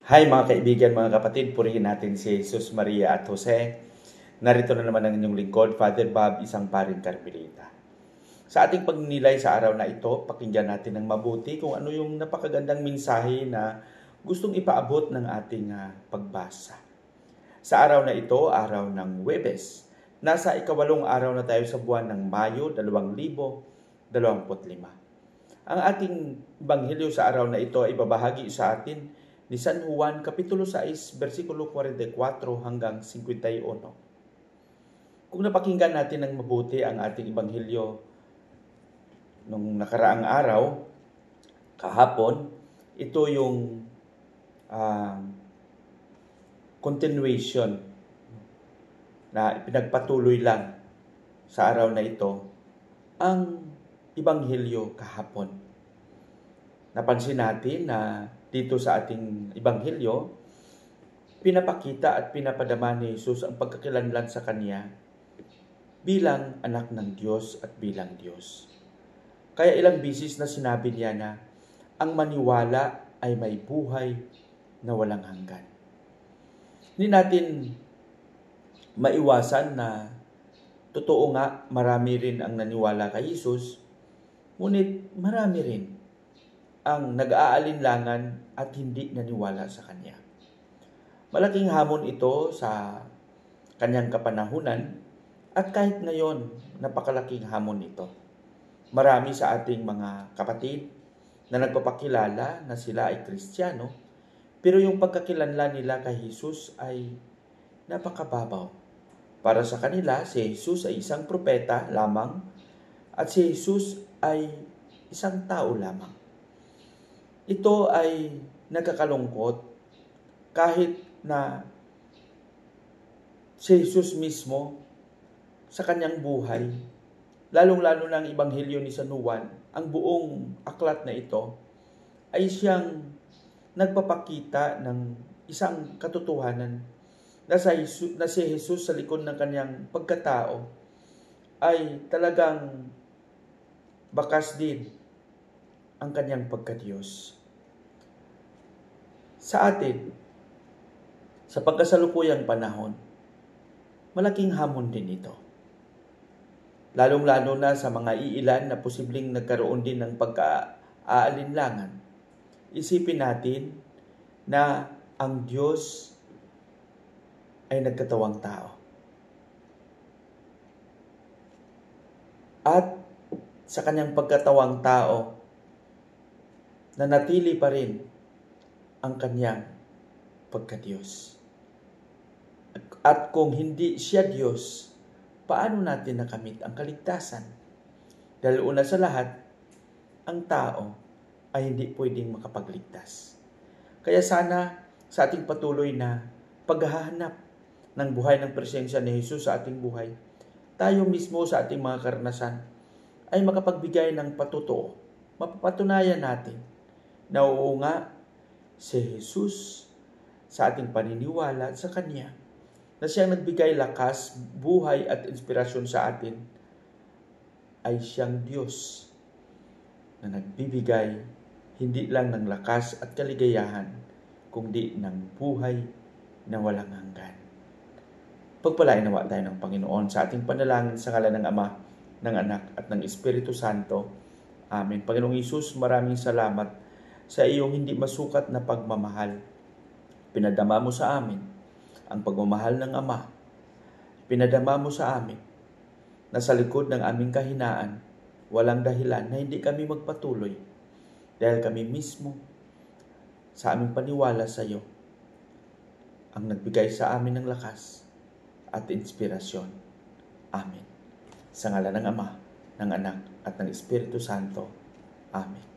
Hi mga kaibigan, mga kapatid, purihin natin si Jesus, Maria at Jose. Narito na naman ang inyong lingkod, Father Bob, isang paring Carmelita. Sa ating pagninilay sa araw na ito, pakinggan natin ng mabuti kung ano yung napakagandang mensahe na gustong ipaabot ng ating pagbasa. Sa araw na ito, araw ng Huwebes, nasa ikawalong araw na tayo sa buwan ng Mayo, 2025. Ang ating Ebanghelyo sa araw na ito ay babahagi sa atin ni San Juan, Kapitulo 6, versikulo 44 hanggang 51. Kung napakinggan natin ng mabuti ang ating Ebanghelyo nung nakaraang araw, kahapon, ito yung continuation na pinagpatuloy lang sa araw na ito ang Ebanghelyo kahapon. Napansin natin na dito sa ating Ebanghelyo, pinapakita at pinapadama ni Jesus ang pagkakilanlan sa Kanya bilang anak ng Diyos at bilang Diyos. Kaya ilang bisis na sinabi niya na ang maniwala ay may buhay na walang hanggan. Hindi natin maiwasan na totoo nga marami rin ang naniwala kay Jesus, ngunit marami rin ang nag-aalinlangan at hindi naniwala sa Kanya. Malaking hamon ito sa Kanyang kapanahunan at kahit ngayon, napakalaking hamon ito. Marami sa ating mga kapatid na nagpapakilala na sila ay Kristiyano, pero yung pagkakilanlan nila kay Jesus ay napakababaw. Para sa kanila, si Jesus ay isang propeta lamang at si Jesus ay isang tao lamang. Ito ay nagkakalungkot kahit na si Jesus mismo sa kanyang buhay, lalong-lalo na ang Ebanghelyo ni San Juan, ang buong aklat na ito ay siyang nagpapakita ng isang katotohanan na si Jesus sa likod ng kanyang pagkatao ay talagang bakas din ang kanyang pagka-Diyos. Sa atin, sa pagkasalukuyang panahon, malaking hamon din ito. Lalong-lalo na sa mga iilan na posibleng nagkaroon din ng pagka-aalinlangan. Isipin natin na ang Diyos ay nagkatawang tao. At sa kanyang pagkatawang tao, nanatili pa rin ang kanyang pagka-Diyos. At kung hindi siya Diyos, paano natin nakamit ang kaligtasan? Dahil una sa lahat, ang tao ay hindi pwedeng makapagligtas. Kaya sana sa ating patuloy na paghahanap ng buhay ng presensya ni Jesus sa ating buhay, tayo mismo sa ating mga karanasan ay makapagbigay ng patotoo. Mapapatunayan natin na oo nga, si Jesus sa ating paniniwala sa Kanya, na siyang nagbigay lakas, buhay at inspirasyon sa atin, ay siyang Diyos na nagbibigay hindi lang ng lakas at kaligayahan, kundi ng buhay na walang hanggan. Pagpalain nawa tayo ng Panginoon sa ating panalangin sa ngalan ng Ama, ng Anak at ng Espiritu Santo. Amen. Panginoong Hesus, maraming salamat sa iyong hindi masukat na pagmamahal. Pinadama mo sa amin ang pagmamahal ng Ama. Pinadama mo sa amin na sa likod ng aming kahinaan, walang dahilan na hindi kami magpatuloy dahil kami mismo sa aming paniwala sa iyo ang nagbigay sa amin ng lakas at inspirasyon. Amen. Sa ngalan ng Ama, ng Anak at ng Espiritu Santo. Amen.